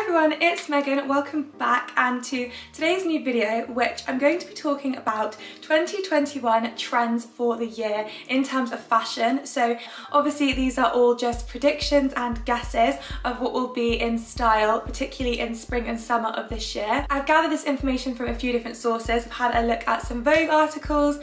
everyone, it's Megan. Welcome back and to today's new video, which I'm going to be talking about 2021 trends for the year in terms of fashion. So obviously these are all just predictions and guesses of what will be in style, particularly in spring and summer of this year. I've gathered this information from a few different sources. I've had a look at some Vogue articles,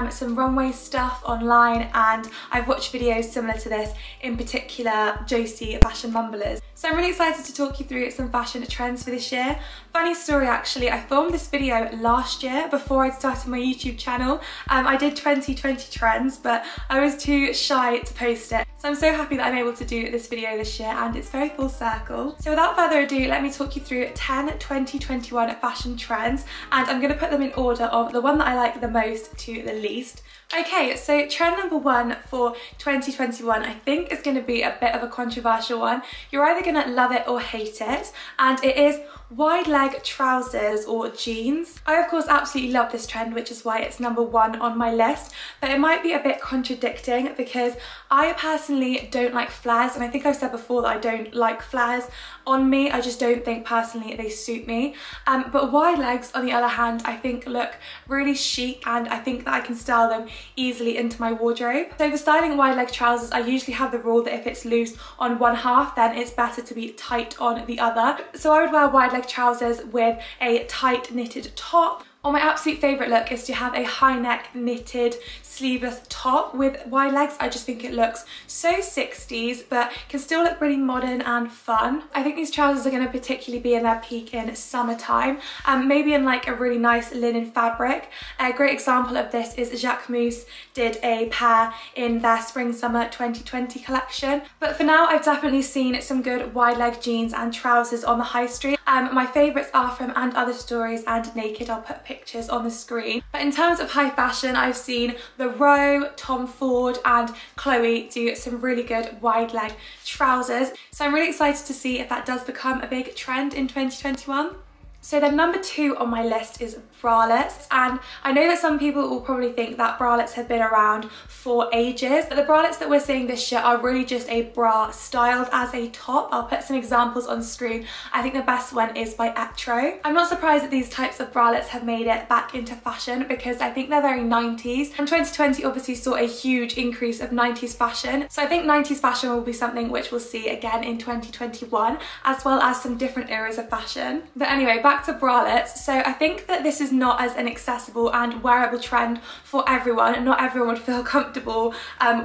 some runway stuff online, and I've watched videos similar to this, in particular Josie Fashion Mumblers. So I'm really excited to talk you through some fashion trends for this year. Funny story actually, I filmed this video last year before I started my YouTube channel. I did 2020 trends, but I was too shy to post it. So I'm so happy that I'm able to do this video this year, and it's very full circle. So without further ado, let me talk you through 10 2021 fashion trends, and I'm going to put them in order of the one that I like the most to the least. Okay, so trend number one for 2021 I think is going to be a bit of a controversial one. You're either going to love it or hate it, and it is wide leg trousers or jeans. I of course absolutely love this trend, which is why it's number one on my list, but it might be a bit contradicting because I personally don't like flares, and I think I've said before that I don't like flares on me. I just don't think personally they suit me. But wide legs on the other hand I think look really chic, and I think that I can style them easily into my wardrobe. So for styling wide leg trousers, I usually have the rule that if it's loose on one half, then it's better to be tight on the other. So I would wear wide leg trousers with a tight knitted top. Or my absolute favourite look is to have a high neck knitted sleeveless top with wide legs. I just think it looks so 60s but can still look really modern and fun. I think these trousers are going to particularly be in their peak in summertime, maybe in like a really nice linen fabric. A great example of this is Jacquemus did a pair in their spring summer 2020 collection. But for now I've definitely seen some good wide leg jeans and trousers on the high street. My favourites are from And Other Stories and Naked. I'll put pictures on the screen. But in terms of high fashion, I've seen The Row, Tom Ford and Chloe do some really good wide leg trousers. So I'm really excited to see if that does become a big trend in 2021. So then number two on my list is bralettes, and I know that some people will probably think that bralettes have been around for ages, but the bralettes that we're seeing this year are really just a bra styled as a top. I'll put some examples on screen. I think the best one is by Etro. I'm not surprised that these types of bralettes have made it back into fashion because I think they're very 90s, and 2020 obviously saw a huge increase of 90s fashion. So I think 90s fashion will be something which we'll see again in 2021, as well as some different eras of fashion. But anyway, back to bralettes. So I think that this is not as an accessible and wearable trend for everyone, and not everyone would feel comfortable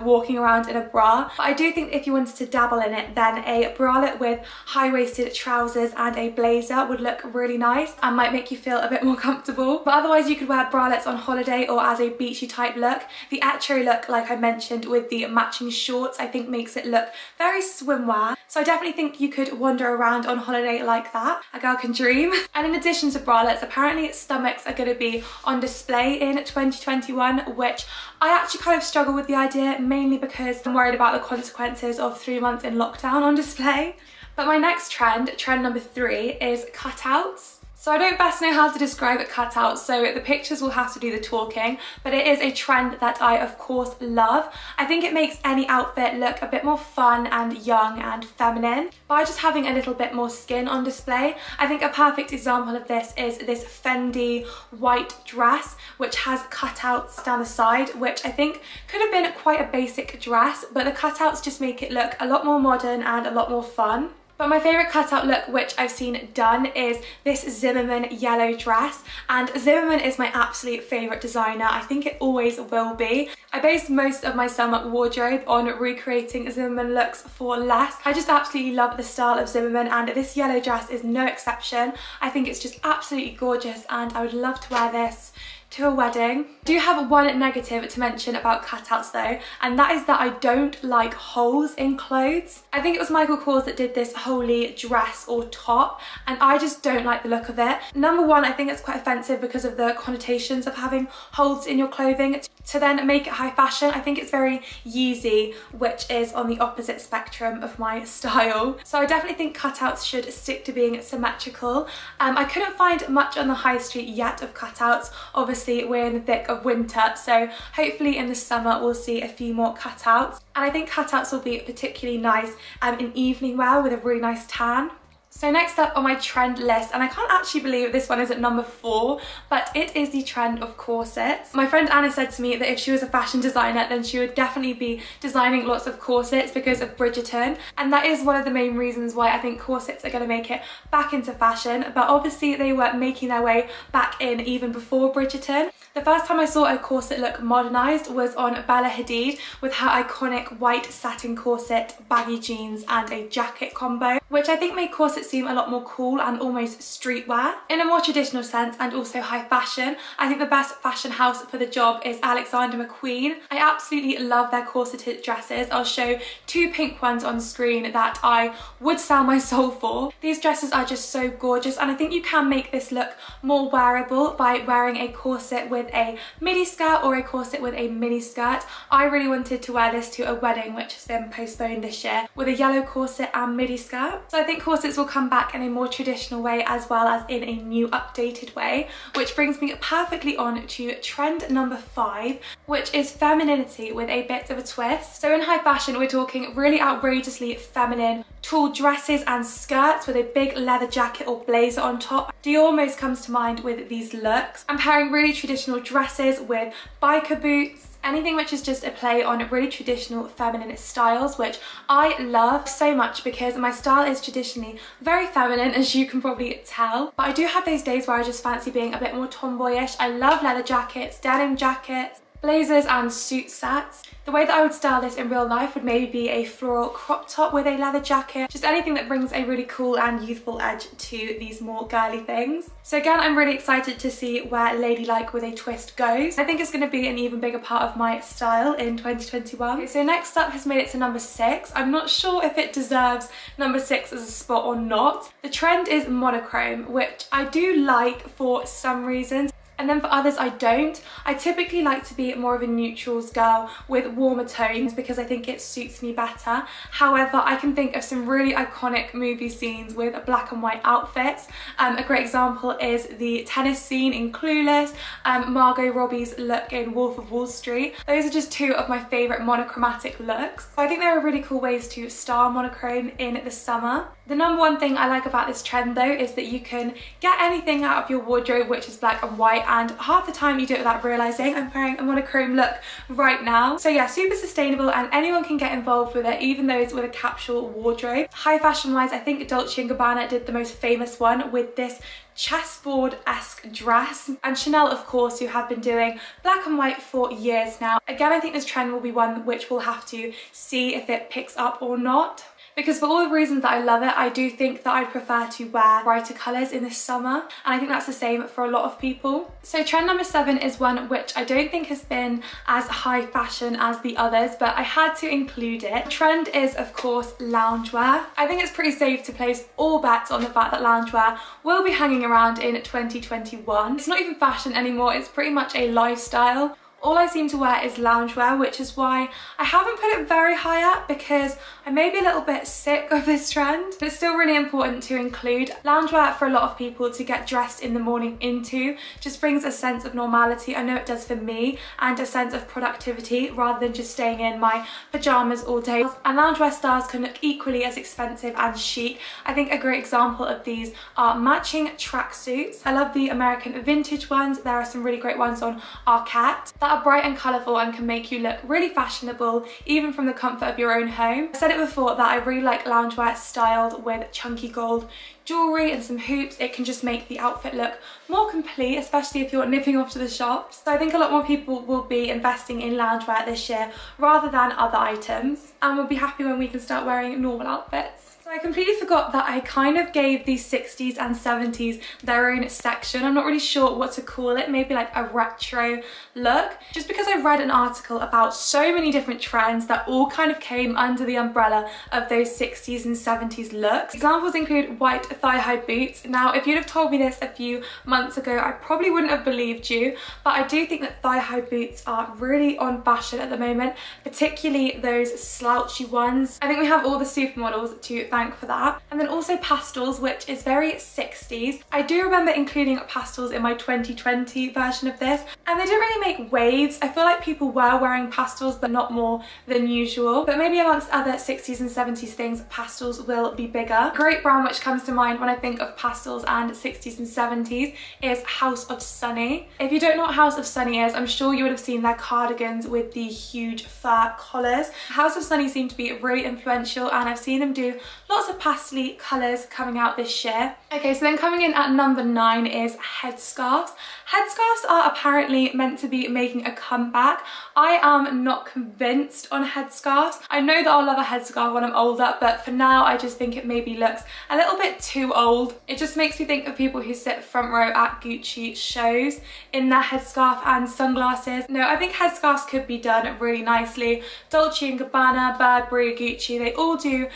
walking around in a bra. But I do think if you wanted to dabble in it, then a bralette with high-waisted trousers and a blazer would look really nice and might make you feel a bit more comfortable. But otherwise you could wear bralettes on holiday or as a beachy type look. The Etro look, like I mentioned, with the matching shorts, I think makes it look very swimwear. So I definitely think you could wander around on holiday like that. A girl can dream. And in addition to bralettes, apparently stomachs are going to be on display in 2021, which I actually kind of struggle with the idea, mainly because I'm worried about the consequences of 3 months in lockdown on display. But my next trend, trend number three, is cutouts. So I don't best know how to describe cutouts, so the pictures will have to do the talking, but it is a trend that I of course love. I think it makes any outfit look a bit more fun and young and feminine by just having a little bit more skin on display. I think a perfect example of this is this Fendi white dress, which has cutouts down the side, which I think could have been quite a basic dress, but the cutouts just make it look a lot more modern and a lot more fun. But my favourite cutout look which I've seen done is this Zimmermann yellow dress, and Zimmermann is my absolute favourite designer. I think it always will be. I based most of my summer wardrobe on recreating Zimmermann looks for less. I just absolutely love the style of Zimmermann, and this yellow dress is no exception. I think it's just absolutely gorgeous, and I would love to wear this to a wedding. I do have one negative to mention about cutouts though, and that is that I don't like holes in clothes. I think it was Michael Kors that did this holy dress or top, and I just don't like the look of it. Number one, I think it's quite offensive because of the connotations of having holes in your clothing. To then make it high fashion, I think it's very Yeezy, which is on the opposite spectrum of my style. So I definitely think cutouts should stick to being symmetrical. I couldn't find much on the high street yet of cutouts. Obviously we're in the thick of winter, so hopefully in the summer we'll see a few more cutouts. And I think cutouts will be particularly nice in evening wear with a really nice tan. So next up on my trend list, and I can't actually believe this one is at number 4, but it is the trend of corsets. My friend Anna said to me that if she was a fashion designer, then she would definitely be designing lots of corsets because of Bridgerton, and that is one of the main reasons why I think corsets are going to make it back into fashion, but obviously they were making their way back in even before Bridgerton. The first time I saw a corset look modernised was on Bella Hadid with her iconic white satin corset, baggy jeans and a jacket combo, which I think made corsets seem a lot more cool and almost streetwear. In a more traditional sense and also high fashion, I think the best fashion house for the job is Alexander McQueen. I absolutely love their corseted dresses. I'll show 2 pink ones on screen that I would sell my soul for. These dresses are just so gorgeous, and I think you can make this look more wearable by wearing a corset with a midi skirt or a corset with a mini skirt. I really wanted to wear this to a wedding which has been postponed this year with a yellow corset and midi skirt. So I think corsets will come back in a more traditional way as well as in a new updated way, which brings me perfectly on to trend number 5, which is femininity with a bit of a twist. So in high fashion we're talking really outrageously feminine tall dresses and skirts with a big leather jacket or blazer on top. Dior almost comes to mind with these looks. I'm pairing really traditional dresses with biker boots, anything which is just a play on really traditional feminine styles, which I love so much because my style is traditionally very feminine, as you can probably tell. But I do have those days where I just fancy being a bit more tomboyish. I love leather jackets, denim jackets, blazers and suit sets. The way that I would style this in real life would maybe be a floral crop top with a leather jacket, just anything that brings a really cool and youthful edge to these more girly things. So again, I'm really excited to see where ladylike with a twist goes. I think it's going to be an even bigger part of my style in 2021. Okay, so next up has made it to number 6. I'm not sure if it deserves number 6 as a spot or not. The trend is monochrome, which I do like for some reasons, and then for others I don't. I typically like to be more of a neutrals girl with warmer tones because I think it suits me better. However, I can think of some really iconic movie scenes with black and white outfits. A great example is the tennis scene in Clueless, Margot Robbie's look in Wolf of Wall Street. Those are just 2 of my favourite monochromatic looks. So I think there are really cool ways to style monochrome in the summer. The number 1 thing I like about this trend though is that you can get anything out of your wardrobe which is black and white, and half the time you do it without realising. I'm wearing a monochrome look right now. So yeah, super sustainable and anyone can get involved with it, even those with a capsule wardrobe. High fashion wise, I think Dolce & Gabbana did the most famous one with this chessboard-esque dress, and Chanel of course, who have been doing black and white for years now. Again, I think this trend will be one which we'll have to see if it picks up or not, because for all the reasons that I love it, I do think that I'd prefer to wear brighter colours in the summer, and I think that's the same for a lot of people. So trend number 7 is one which I don't think has been as high fashion as the others, but I had to include it. The trend is of course loungewear. I think it's pretty safe to place all bets on the fact that loungewear will be hanging around in 2021. It's not even fashion anymore, it's pretty much a lifestyle. All I seem to wear is loungewear, which is why I haven't put it very high up, because I may be a little bit sick of this trend. But it's still really important to include. Loungewear for a lot of people to get dressed in the morning into just brings a sense of normality. I know it does for me, and a sense of productivity rather than just staying in my pyjamas all day. And loungewear styles can look equally as expensive and chic. I think a great example of these are matching tracksuits. I love the American vintage ones. There are some really great ones on Arquette that are bright and colourful and can make you look really fashionable even from the comfort of your own home. I said it before that I really like loungewear styled with chunky gold jewellery and some hoops. It can just make the outfit look more complete, especially if you're nipping off to the shops. So I think a lot more people will be investing in loungewear this year rather than other items, and we'll be happy when we can start wearing normal outfits. So I completely forgot that I kind of gave the 60s and 70s their own section. I'm not really sure what to call it, maybe like a retro look. Just because I read an article about so many different trends that all kind of came under the umbrella of those 60s and 70s looks. Examples include white thigh-high boots. Now, if you'd have told me this a few months ago, I probably wouldn't have believed you, but I do think that thigh-high boots are really on fashion at the moment, particularly those slouchy ones. I think we have all the supermodels to thank for that. And then also pastels, which is very 60s. I do remember including pastels in my 2020 version of this, and they didn't really make waves. I feel like people were wearing pastels, but not more than usual. But maybe amongst other 60s and 70s things, pastels will be bigger. A great brand which comes to mind when I think of pastels and 60s and 70s is House of Sunny. If you don't know what House of Sunny is, I'm sure you would have seen their cardigans with the huge fur collars. House of Sunny seem to be really influential, and I've seen them do lots of pastel colours coming out this year. Okay, so then coming in at number 9 is headscarves. Headscarves are apparently meant to be making a comeback. I am not convinced on headscarves. I know that I'll love a headscarf when I'm older, but for now I just think it maybe looks a little bit too old. It just makes me think of people who sit front row at Gucci shows in their headscarf and sunglasses. No, I think headscarves could be done really nicely. Dolce & Gabbana, Burberry, Gucci, they all do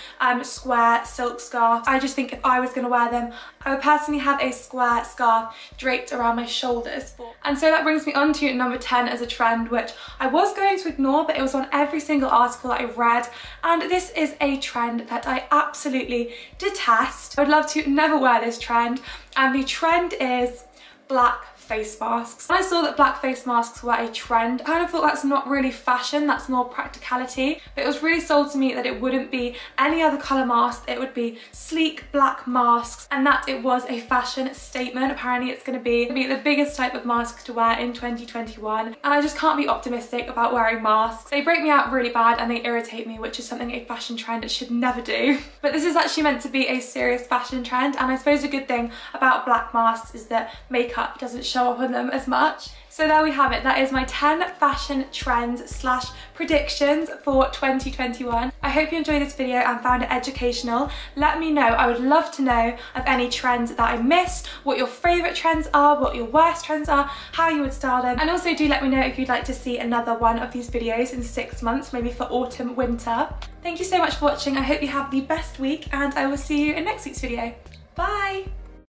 square silk scarves. I just think if I was going to wear them, I would personally have a square scarf draped around my shoulders. And so that brings me on to number 10 as a trend, which I was going to ignore, but it was on every single article that I read, and this is a trend that I absolutely detest. I would love to never wear this trend, and the trend is black face masks. When I saw that black face masks were a trend, I kind of thought that's not really fashion, that's more practicality. But it was really sold to me that it wouldn't be any other colour mask, it would be sleek black masks, and that it was a fashion statement. Apparently it's going to be the biggest type of mask to wear in 2021, and I just can't be optimistic about wearing masks. They break me out really bad and they irritate me, which is something a fashion trend should never do. But this is actually meant to be a serious fashion trend, and I suppose a good thing about black masks is that makeup doesn't show up on them as much. So there we have it. That is my 10 fashion trends slash predictions for 2021. I hope you enjoyed this video and found it educational. Let me know. I would love to know of any trends that I missed, what your favourite trends are, what your worst trends are, how you would style them. And also do let me know if you'd like to see another one of these videos in 6 months, maybe for autumn, winter. Thank you so much for watching. I hope you have the best week, and I will see you in next week's video. Bye!